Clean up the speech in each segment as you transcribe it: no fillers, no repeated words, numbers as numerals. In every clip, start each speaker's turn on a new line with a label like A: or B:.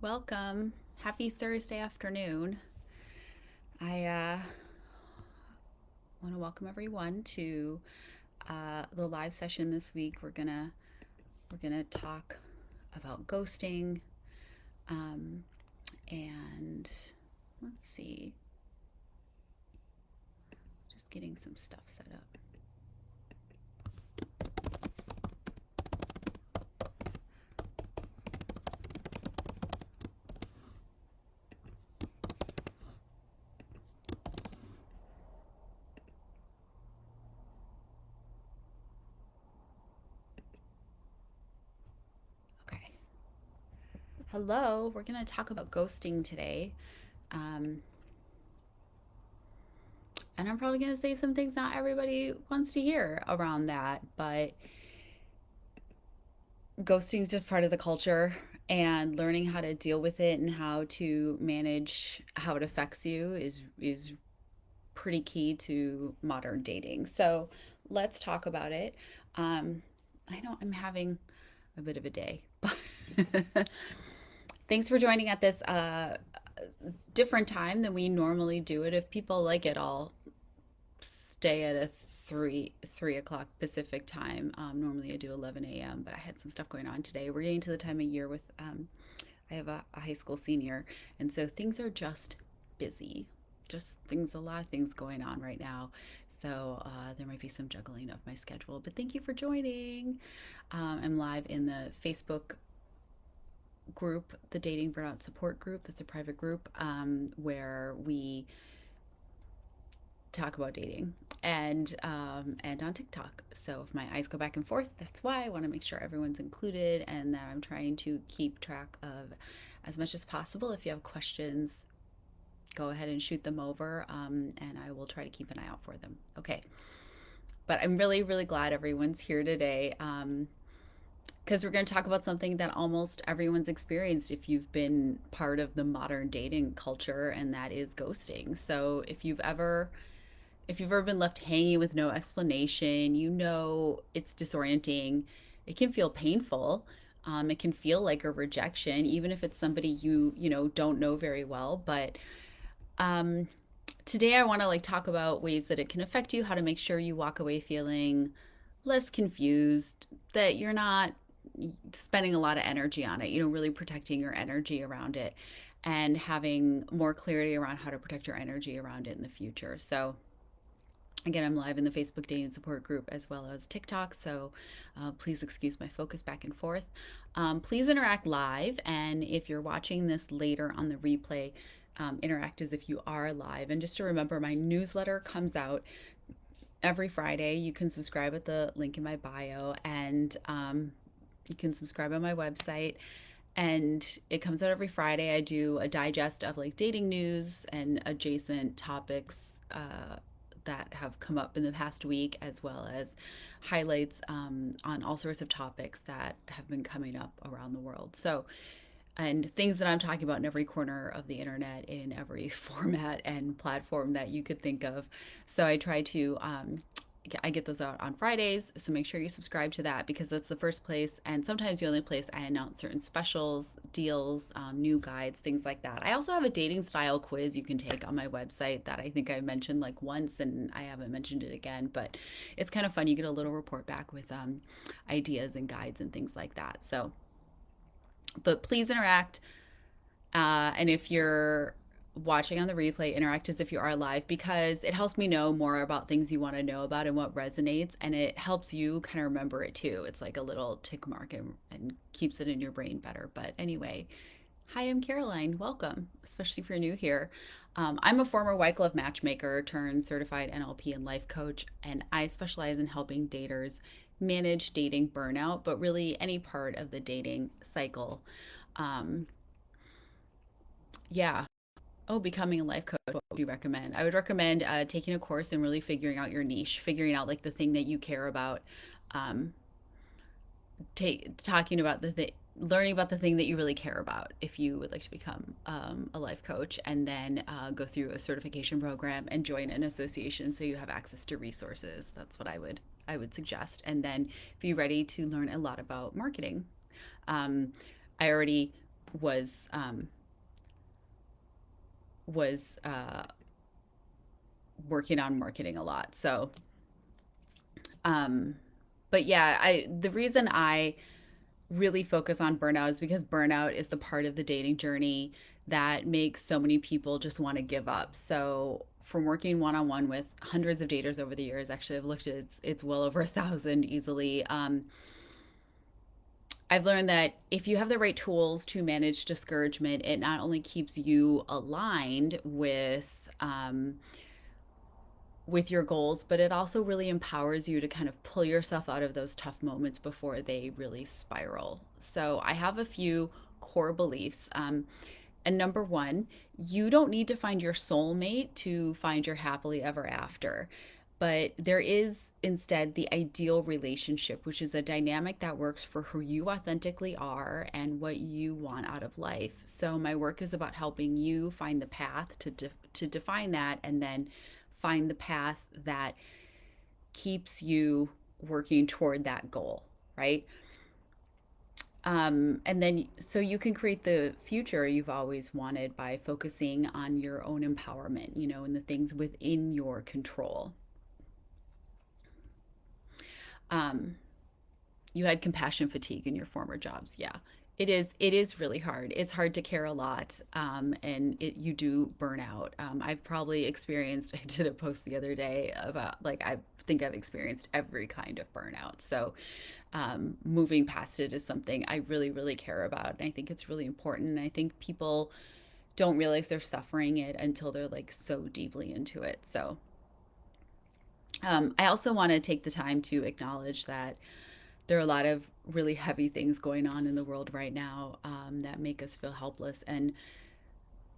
A: Welcome. Happy Thursday afternoon. I want to welcome everyone to the live session this week. We're gonna talk about ghosting, um, and let's see, just getting some stuff set up. Okay. Hello. We're gonna talk about ghosting today. Um, and I'm probably going to say some things not everybody wants to hear around that, but ghosting is just part of the culture, and learning how to deal with it and how to manage how it affects you is pretty key to modern dating. So let's talk about it. I know I'm having a bit of a day, but thanks for joining at this different time than we normally do it. If people like it, I'll stay at a three o'clock Pacific time. Normally I do 11 a.m., but I had some stuff going on today. We're getting to the time of year with I have a high school senior, and so things are just busy. Just things, a lot of things going on right now. So there might be some juggling of my schedule, but thank you for joining. I'm live in the Facebook group, the Dating Burnout Support group. That's a private group where we talk about dating, and on TikTok. So if my eyes go back and forth, that's why I want to make sure everyone's included and that I'm trying to keep track of as much as possible. If you have questions, go ahead and shoot them over, and I will try to keep an eye out for them. Okay. But I'm really, really glad everyone's here today. Because we're going to talk about something that almost everyone's experienced if you've been part of the modern dating culture, and that is ghosting. So if you've ever been left hanging with no explanation, it's disorienting. It can feel painful. It can feel like a rejection, even if it's somebody you don't know very well. But um, today I want to talk about ways that it can affect you, how to make sure you walk away feeling less confused, that you're not spending a lot of energy on it, really protecting your energy around it, and having more clarity around how to protect your energy around it in the future. So again, I'm live in the Facebook dating support group as well as TikTok, so please excuse my focus back and forth. Please interact live, and if you're watching this later on the replay, interact as if you are live. And just to remember, my newsletter comes out every Friday. You can subscribe at the link in my bio, and you can subscribe on my website. And it comes out every Friday. I do a digest of dating news and adjacent topics that have come up in the past week, as well as highlights on all sorts of topics that have been coming up around the world. So, and things that I'm talking about in every corner of the internet, in every format and platform that you could think of. So I try to I get those out on Fridays, so make sure you subscribe to that, because that's the first place and sometimes the only place I announce certain specials, deals, new guides, things like that. I also have a dating style quiz you can take on my website that I think I mentioned once, and I haven't mentioned it again, but it's kind of fun. You get a little report back with ideas and guides and things like that. So, but please interact. And if you're watching on the replay, interact as if you are live, because it helps me know more about things you want to know about and what resonates, and it helps you kind of remember it too. It's like a little tick mark, and keeps it in your brain better. But anyway, hi, I'm Caroline. Welcome, especially if you're new here. I'm a former White Glove matchmaker turned certified NLP and life coach, and I specialize in helping daters manage dating burnout, but really any part of the dating cycle. Um, yeah. Oh, becoming a life coach, what would you recommend? I would recommend taking a course and really figuring out your niche, figuring out the thing that you care about, um, talking about learning about the thing that you really care about if you would like to become a life coach, and then go through a certification program and join an association so you have access to resources. That's what I would suggest. And then be ready to learn a lot about marketing. I already was um, was working on marketing a lot. So, um, but yeah, I the reason I really focus on burnout is because burnout is the part of the dating journey that makes so many people just want to give up. So from working one-on-one with hundreds of daters over the years, actually I've looked at it's well over 1,000 easily. I've learned that if you have the right tools to manage discouragement, it not only keeps you aligned with your goals, but it also really empowers you to kind of pull yourself out of those tough moments before they really spiral. So I have a few core beliefs. And number one, you don't need to find your soulmate to find your happily ever after. But there is instead the ideal relationship, which is a dynamic that works for who you authentically are and what you want out of life. So my work is about helping you find the path to define that, and then find the path that keeps you working toward that goal, right? And then so you can create the future you've always wanted by focusing on your own empowerment, and the things within your control. Um, you had compassion fatigue in your former jobs. Yeah. It is really hard. It's hard to care a lot, and you do burn out. I've probably experienced, I did a post the other day about, like, I think I've experienced every kind of burnout. So moving past it is something I really, really care about. And I think it's really important. And I think people don't realize they're suffering it until they're like so deeply into it. So I also want to take the time to acknowledge that there are a lot of really heavy things going on in the world right now, that make us feel helpless. And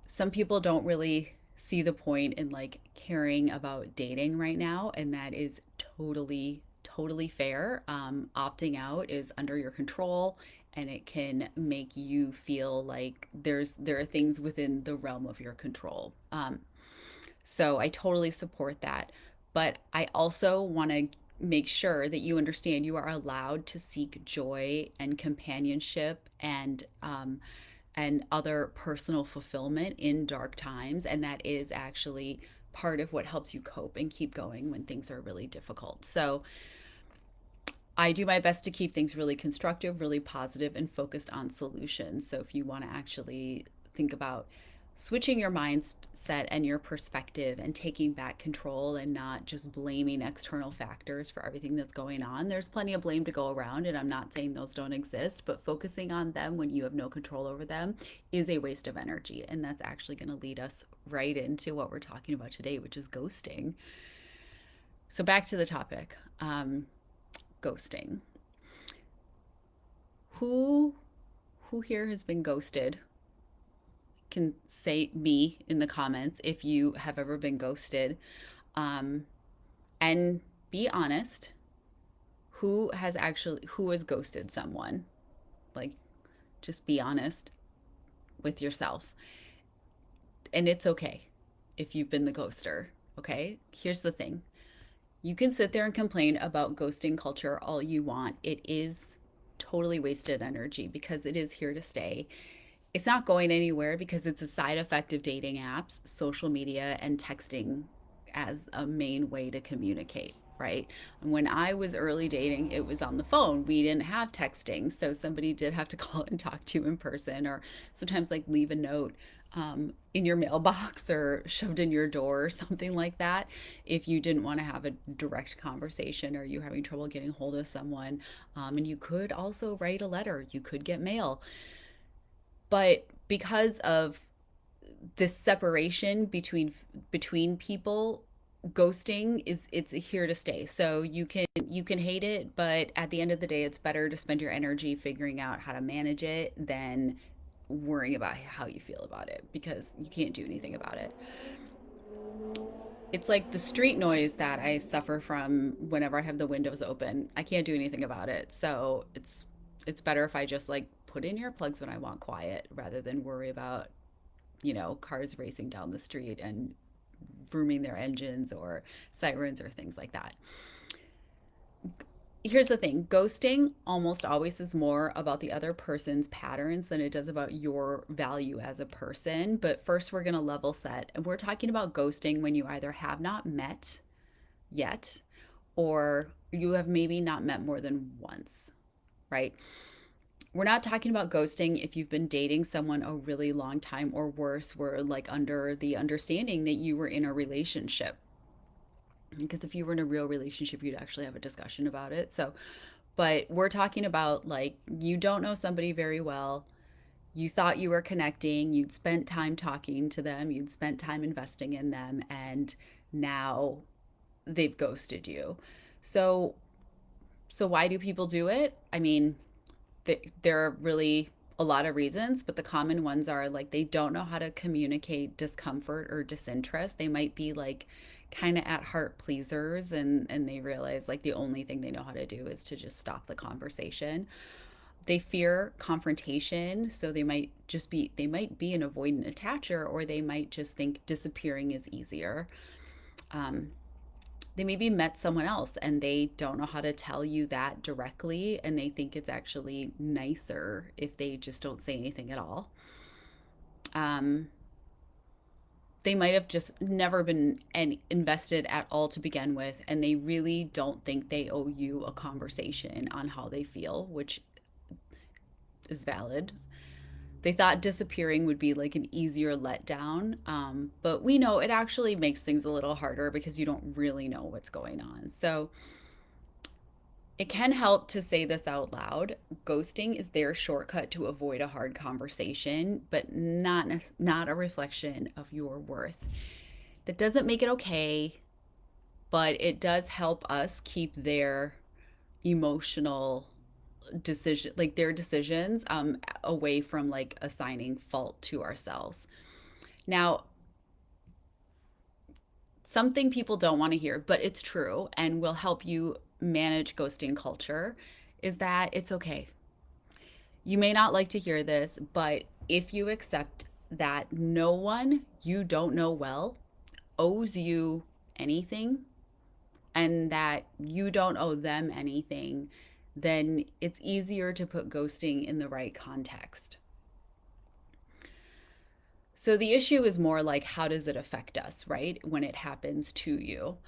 A: some people don't really see the point in like caring about dating right now. And that is totally, totally fair. Opting out is under your control, and it can make you feel like there are things within the realm of your control. So I totally support that. But I also want to make sure that you understand you are allowed to seek joy and companionship and other personal fulfillment in dark times. And that is actually part of what helps you cope and keep going when things are really difficult. So I do my best to keep things really constructive, really positive, and focused on solutions. So if you want to actually think about switching your mindset and your perspective and taking back control and not just blaming external factors for everything that's going on, there's plenty of blame to go around. And I'm not saying those don't exist, but focusing on them when you have no control over them is a waste of energy. And that's actually going to lead us right into what we're talking about today, which is ghosting. So back to the topic. Ghosting. Who who here has been ghosted? Can say me in the comments if you have ever been ghosted. Um, and be honest, who has ghosted someone? Like, just be honest with yourself. And it's okay if you've been the ghoster. Okay? Here's the thing. You can sit there and complain about ghosting culture all you want. It is totally wasted energy because it is here to stay. It's not going anywhere because it's a side effect of dating apps, social media, and texting as a main way to communicate, right? And when I was early dating, it was on the phone. We didn't have texting. So somebody did have to call and talk to you in person, or sometimes like leave a note in your mailbox or shoved in your door or something like that if you didn't want to have a direct conversation or you're having trouble getting hold of someone. And you could also write a letter, you could get mail. But because of this separation between people, ghosting it's here to stay. So you can hate it, but at the end of the day, it's better to spend your energy figuring out how to manage it than worrying about how you feel about it, because you can't do anything about it. It's like the street noise that I suffer from whenever I have the windows open. I can't do anything about it. So it's better if I just like put in earplugs when I want quiet rather than worry about, cars racing down the street and vrooming their engines or sirens or things like that. Here's the thing, ghosting almost always is more about the other person's patterns than it does about your value as a person. But first, we're going to level set. And we're talking about ghosting when you either have not met yet or you have maybe not met more than once, right? We're not talking about ghosting if you've been dating someone a really long time, or worse, we're like under the understanding that you were in a relationship. Because if you were in a real relationship, you'd actually have a discussion about it. So, but we're talking about like you don't know somebody very well. You thought you were connecting, you'd spent time talking to them, you'd spent time investing in them, and now they've ghosted you. So, so why do people do it? I mean, there are really a lot of reasons, but the common ones are like they don't know how to communicate discomfort or disinterest. They might be like kind of at heart pleasers, and they realize like the only thing they know how to do is to just stop the conversation. They fear confrontation, so they might be an avoidant attacher, or they might just think disappearing is easier. Um, they maybe met someone else and they don't know how to tell you that directly, and they think it's actually nicer if they just don't say anything at all. Um, they might have just never been invested at all to begin with, and they really don't think they owe you a conversation on how they feel, which is valid. They thought disappearing would be like an easier letdown, but we know it actually makes things a little harder because you don't really know what's going on. So it can help to say this out loud. Ghosting is their shortcut to avoid a hard conversation, but not a reflection of your worth. That doesn't make it okay, but it does help us keep their emotional decision, like their decisions, away from like assigning fault to ourselves. Now, something people don't want to hear, but it's true and will help you manage ghosting culture, is that it's okay. You may not like to hear this, but if you accept that no one you don't know well owes you anything, and that you don't owe them anything, then it's easier to put ghosting in the right context. So the issue is more like, how does it affect us, right? When it happens to you.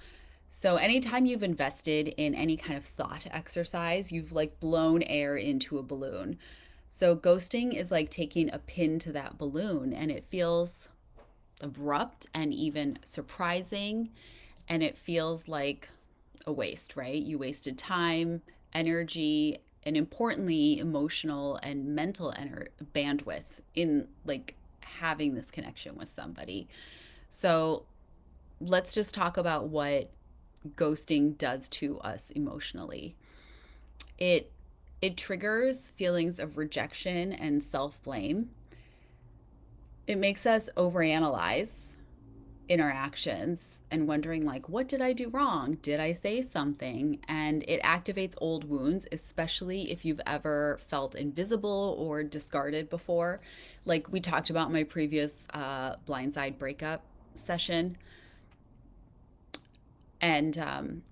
A: So anytime you've invested in any kind of thought exercise, you've like blown air into a balloon. So ghosting is like taking a pin to that balloon, and it feels abrupt and even surprising, and it feels like a waste, right? You wasted time, energy, and importantly, emotional and mental bandwidth in like having this connection with somebody. So let's just talk about what ghosting does to us emotionally. It it triggers feelings of rejection and self-blame. It makes us overanalyze interactions and wondering like, what did I do wrong? Did I say something? And it activates old wounds, especially if you've ever felt invisible or discarded before. Like we talked about in my previous blindside breakup session. And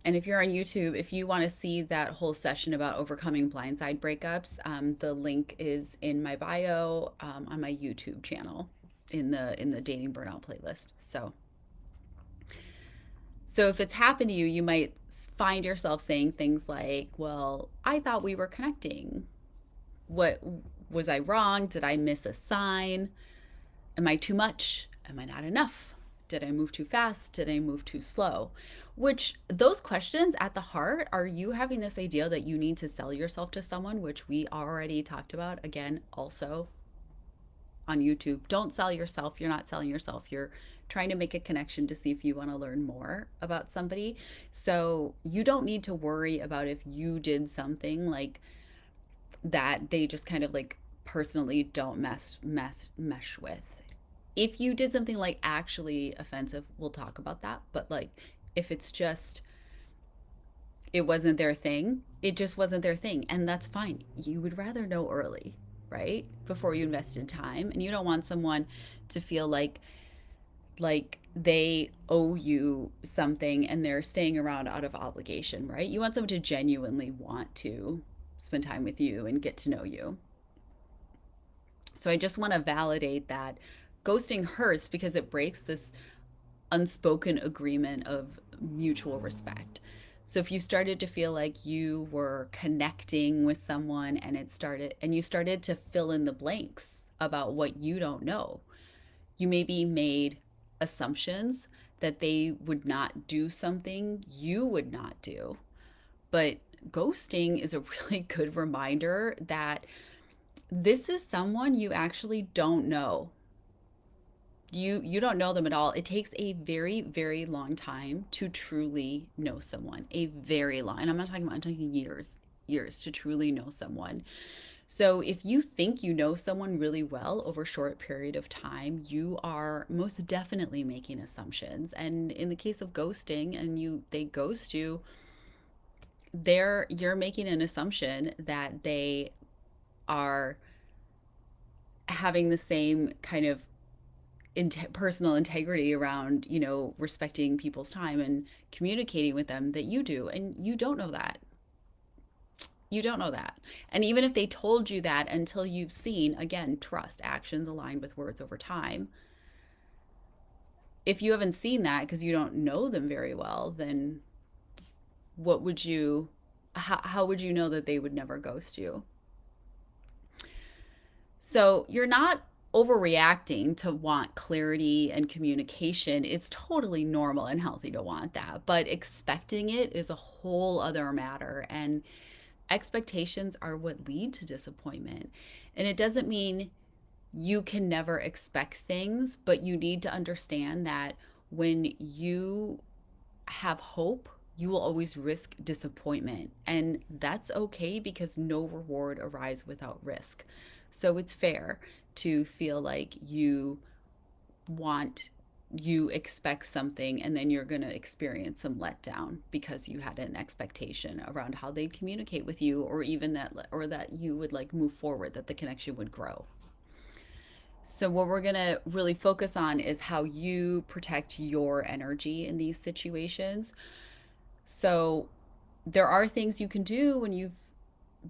A: if you're on YouTube, if you want to see that whole session about overcoming blindside breakups, the link is in my bio, on my YouTube channel, in the Dating Burnout playlist. So if it's happened to you, you might find yourself saying things like, "Well, I thought we were connecting. What was I wrong? Did I miss a sign? Am I too much? Am I not enough? Did I move too fast? Did I move too slow?" Which those questions at the heart are you having this idea that you need to sell yourself to someone, which we already talked about again, also on YouTube. Don't sell yourself. You're not selling yourself. You're trying to make a connection to see if you want to learn more about somebody. So you don't need to worry about if you did something like that they just kind of like personally don't mesh with. If you did something like actually offensive, we'll talk about that. But like if it's just it wasn't their thing, it just wasn't their thing, and that's fine. You would rather know early, right? Before you invested time, and you don't want someone to feel like like they owe you something and they're staying around out of obligation, right? You want someone to genuinely want to spend time with you and get to know you. So I just want to validate that ghosting hurts because it breaks this unspoken agreement of mutual respect. So if you started to feel like you were connecting with someone and you started to fill in the blanks about what you don't know, you maybe made assumptions that they would not do something you would not do. But ghosting is a really good reminder that this is someone you actually don't know. You don't know them at all. It takes a very, very long time to truly know someone. A very long, and I'm talking years, years to truly know someone. So if you think you know someone really well over a short period of time, you are most definitely making assumptions. And in the case of ghosting and they ghost you, you're making an assumption that they are having the same kind of personal integrity around, respecting people's time and communicating with them that you do. And you don't know that. You don't know that. And even if they told you that, until you've seen, again, trust, actions aligned with words over time. If you haven't seen that because you don't know them very well, then what would you, how would you know that they would never ghost you? So you're not overreacting to want clarity and communication. It's totally normal and healthy to want that, but expecting it is a whole other matter. And expectations are what lead to disappointment. And it doesn't mean you can never expect things, but you need to understand that when you have hope, you will always risk disappointment. And that's okay because no reward arrives without risk. So it's fair to feel like want you expect something and then you're going to experience some letdown because you had an expectation around how they'd communicate with you, or even that you would like move forward, that the connection would grow. So what we're going to really focus on is how you protect your energy in these situations. So there are things you can do when you've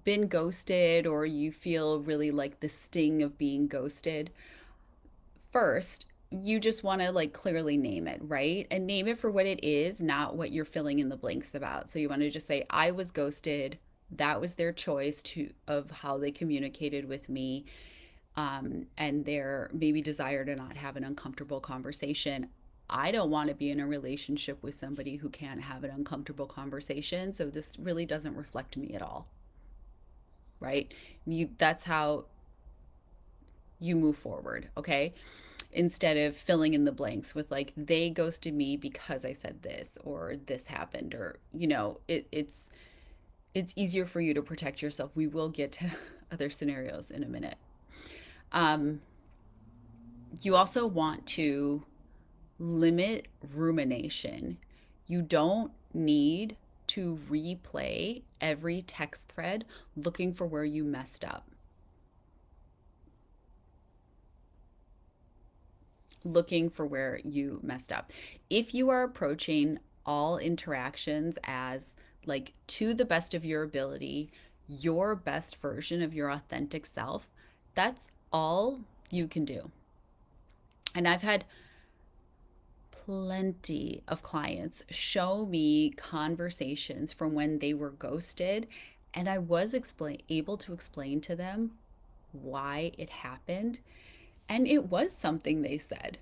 A: been ghosted or you feel really like the sting of being ghosted. First, you just want to like clearly name it, right? And name it for what it is, not what you're filling in the blanks about. So you want to just say, I was ghosted. That was their choice of how they communicated with me, and their maybe desire to not have an uncomfortable conversation. I don't want to be in a relationship with somebody who can't have an uncomfortable conversation. So this really doesn't reflect me at all, right? That's how you move forward, okay? Instead of filling in the blanks with like, they ghosted me because I said this or this happened, or it's easier for you to protect yourself. We will get to other scenarios in a minute. You also want to limit rumination. You don't need to replay every text thread looking for where you messed up. Looking for where you messed up. If you are approaching all interactions as like, to the best of your ability, your best version of your authentic self, that's all you can do. And I've had plenty of clients show me conversations from when they were ghosted, and I was able to explain to them why it happened. And it was something they said.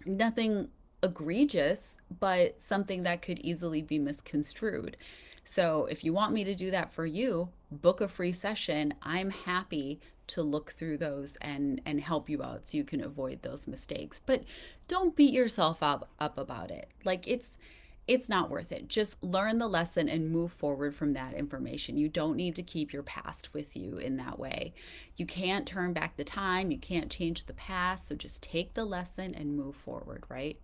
A: Nothing egregious, but something that could easily be misconstrued. So if you want me to do that for you, book a free session. I'm happy to look through those and help you out so you can avoid those mistakes. But don't beat yourself up about it. Like, it's not worth it. Just learn the lesson and move forward from that information. You don't need to keep your past with you in that way. You can't turn back the time. You can't change the past. So just take the lesson and move forward, right?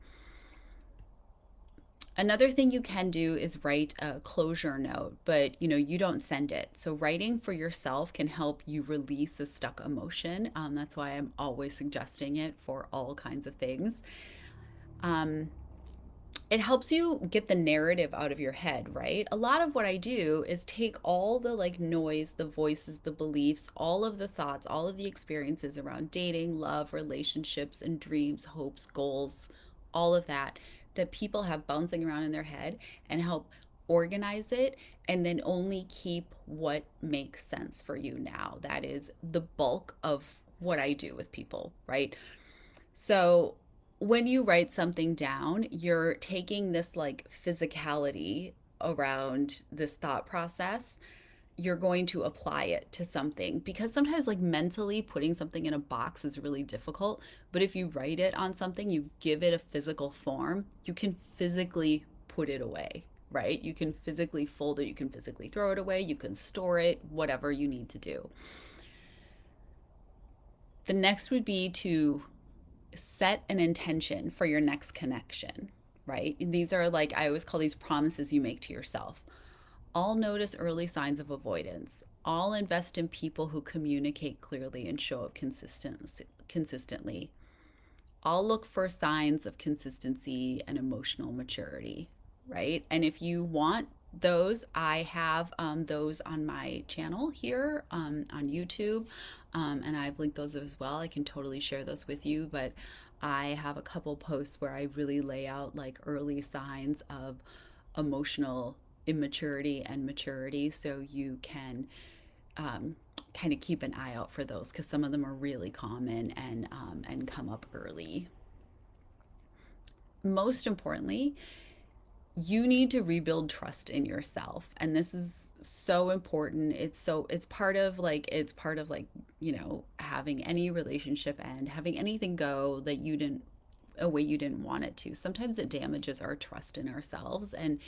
A: Another thing you can do is write a closure note, but you don't send it. So writing for yourself can help you release a stuck emotion. That's why I'm always suggesting it for all kinds of things. Um, it helps you get the narrative out of your head, right? A lot of what I do is take all the like noise, the voices, the beliefs, all of the thoughts, all of the experiences around dating, love, relationships, and dreams, hopes, goals, all of that that people have bouncing around in their head and help organize it and then only keep what makes sense for you now. That is the bulk of what I do with people, right? So when you write something down, you're taking this like physicality around this thought process. You're going to apply it to something because sometimes, like mentally, putting something in a box is really difficult. But if you write it on something, you give it a physical form, you can physically put it away, right? You can physically fold it, you can physically throw it away, you can store it, whatever you need to do. The next would be to set an intention for your next connection, right? These are like, I always call these promises you make to yourself. I'll notice early signs of avoidance. I'll invest in people who communicate clearly and show up consistently. I'll look for signs of consistency and emotional maturity, right? And if you want those, I have those on my channel here on YouTube, and I've linked those as well. I can totally share those with you, but I have a couple posts where I really lay out like early signs of emotional immaturity and maturity so you can kind of keep an eye out for those because some of them are really common and come up early. Most importantly, you need to rebuild trust in yourself, and this is so important. It's part of having any relationship and having anything go that you didn't a way you didn't want it to. Sometimes it damages our trust in ourselves, and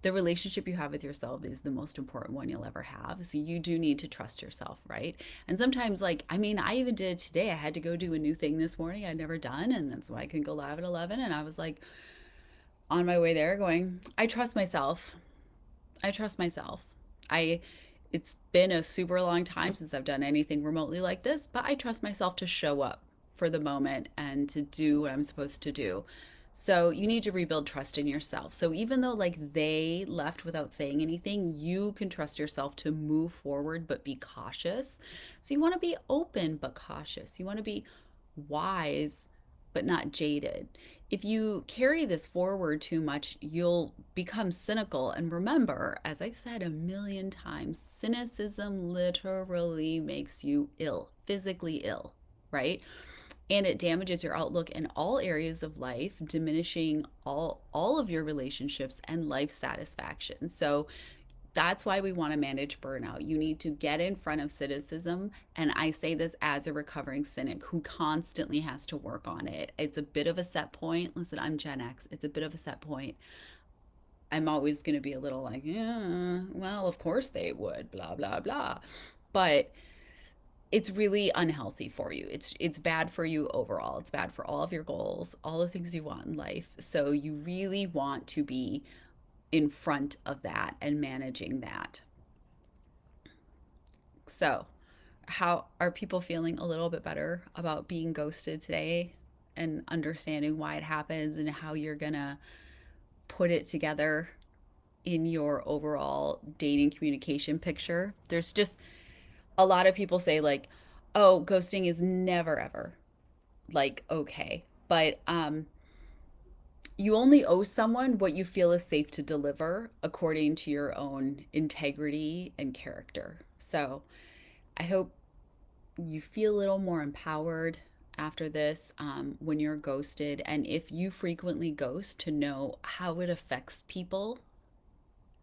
A: the relationship you have with yourself is the most important one you'll ever have. So you do need to trust yourself, right? And sometimes, like, I mean, I even did it today. I had to go do a new thing this morning I'd never done, and that's why I couldn't go live at 11. And I was like, on my way there, going, I trust myself. I trust myself. I It's been a super long time since I've done anything remotely like this, but I trust myself to show up for the moment and to do what I'm supposed to do. So you need to rebuild trust in yourself. So even though like they left without saying anything, you can trust yourself to move forward but be cautious. So you want to be open but cautious. You want to be wise but not jaded. If you carry this forward too much, you'll become cynical. And remember, as I've said a million times, cynicism literally makes you ill, physically ill, right? And it damages your outlook in all areas of life, diminishing all of your relationships and life satisfaction. So that's why we want to manage burnout. You need to get in front of cynicism. And I say this as a recovering cynic who constantly has to work on it. It's a bit of a set point. Listen, I'm Gen X. It's a bit of a set point. I'm always going to be a little like, yeah, well, of course they would, blah, blah, blah. But it's really unhealthy for you. It's bad for you overall. It's bad for all of your goals, all the things you want in life. So you really want to be in front of that and managing that. So, how are people feeling a little bit better about being ghosted today and understanding why it happens and how you're going to put it together in your overall dating communication picture? There's just a lot of people say like, "Oh, ghosting is never ever like okay." But you only owe someone what you feel is safe to deliver according to your own integrity and character. So I hope you feel a little more empowered after this when you're ghosted. And if you frequently ghost, to know how it affects people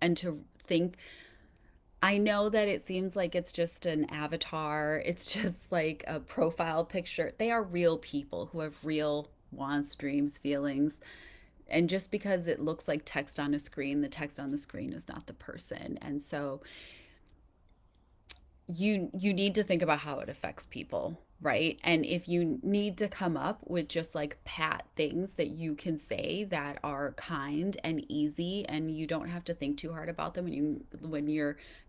A: and to think. I know that it seems like it's just an avatar, it's just like a profile picture. They are real people who have real wants, dreams, feelings. And just because it looks like text on a screen, the text on the screen is not the person. And so you need to think about how it affects people, right? And if you need to come up with just like pat things that you can say that are kind and easy, and you don't have to think too hard about them, and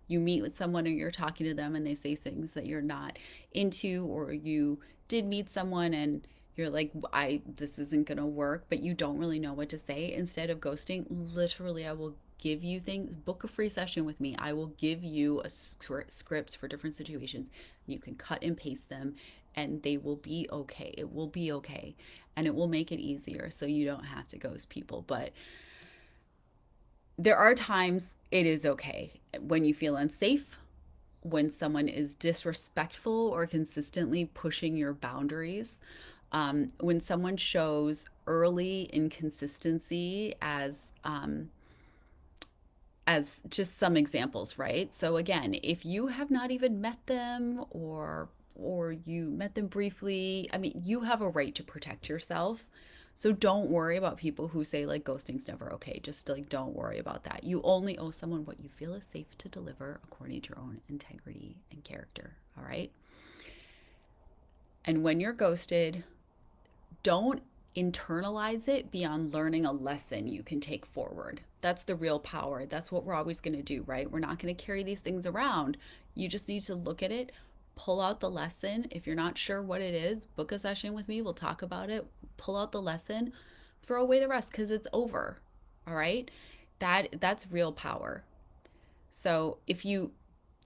A: you meet with someone and you're talking to them and they say things that you're not into, or you did meet someone and you're like, I this isn't gonna work, but you don't really know what to say. Instead of ghosting, literally, I will give you things. Book a free session with me. I will give you a scripts for different situations. You can cut and paste them, and they will be okay. It will be okay, and it will make it easier, so you don't have to ghost people. But there are times it is okay when you feel unsafe, when someone is disrespectful or consistently pushing your boundaries, when someone shows early inconsistency, as just some examples, right? So again, if you have not even met them, or you met them briefly, I mean, you have a right to protect yourself. So don't worry about people who say like ghosting's never okay. Just like don't worry about that. You only owe someone what you feel is safe to deliver according to your own integrity and character, all right? And when you're ghosted, don't internalize it beyond learning a lesson you can take forward. That's the real power. That's what we're always going to do, right? We're not going to carry these things around. You just need to look at it, pull out the lesson. If you're not sure what it is, book a session with me. We'll talk about it. Pull out the lesson, throw away the rest because it's over. All right? That's real power. So if you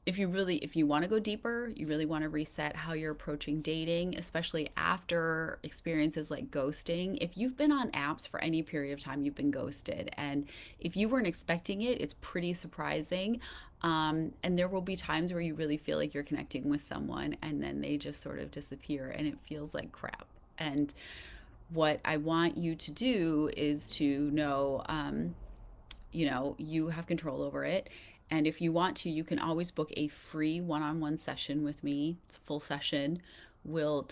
A: want to go deeper, you really want to reset how you're approaching dating, especially after experiences like ghosting. If you've been on apps for any period of time, you've been ghosted. And if you weren't expecting it, it's pretty surprising. And there will be times where you really feel like you're connecting with someone and then they just sort of disappear and it feels like crap. And what I want you to do is to know, you have control over it. And if you want to, you can always book a free one-on-one session with me. It's a full session. We'll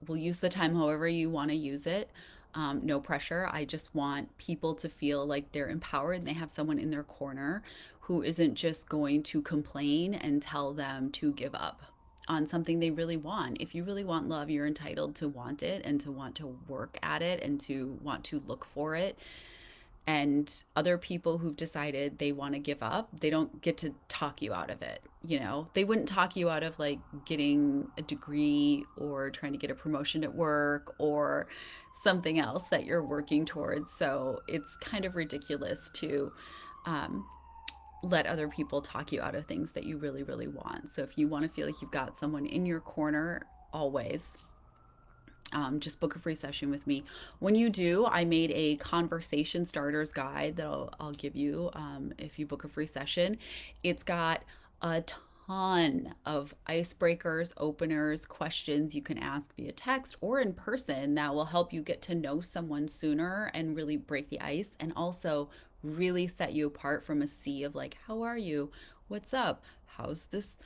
A: use the time however you want to use it. No pressure. I just want people to feel like they're empowered and they have someone in their corner who isn't just going to complain and tell them to give up on something they really want. If you really want love, you're entitled to want it and to want to work at it and to want to look for it. And other people who've decided they want to give up, they don't get to talk you out of it. They wouldn't talk you out of like getting a degree or trying to get a promotion at work or something else that you're working towards. So it's kind of ridiculous to um, let other people talk you out of things that you really, really want. So if you want to feel like you've got someone in your corner always, just book a free session with me. When you do, I made a conversation starters guide that I'll give you if you book a free session. It's got a ton of icebreakers, openers, questions you can ask via text or in person that will help you get to know someone sooner and really break the ice, and also really set you apart from a sea of like, how are you? What's up? How's this?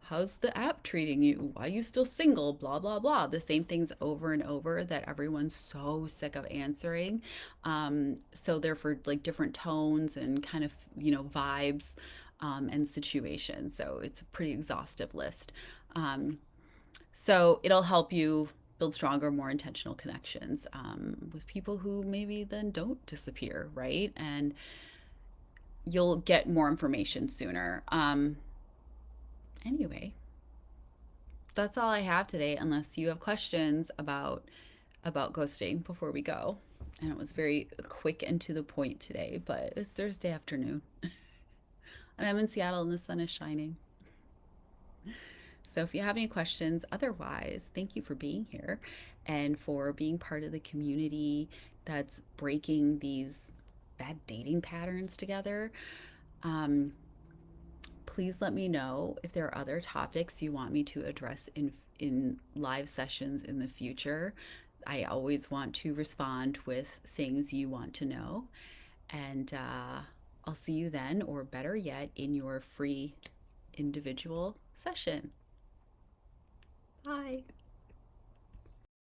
A: How's the app treating you? Why are you still single? Blah, blah, blah. The same things over and over that everyone's so sick of answering. So they're for like different tones and kind of, vibes and situations. So it's a pretty exhaustive list. Um, so it'll help you build stronger, more intentional connections with people who maybe then don't disappear, right? And you'll get more information sooner. Anyway, that's all I have today, unless you have questions about ghosting before we go. And it was very quick and to the point today, but it's Thursday afternoon, and I'm in Seattle, and the sun is shining. So if you have any questions, otherwise, thank you for being here and for being part of the community that's breaking these bad dating patterns together. Um, Please let me know if there are other topics you want me to address in live sessions in the future. I always want to respond with things you want to know. And I'll see you then, or better yet, in your free individual session. Bye.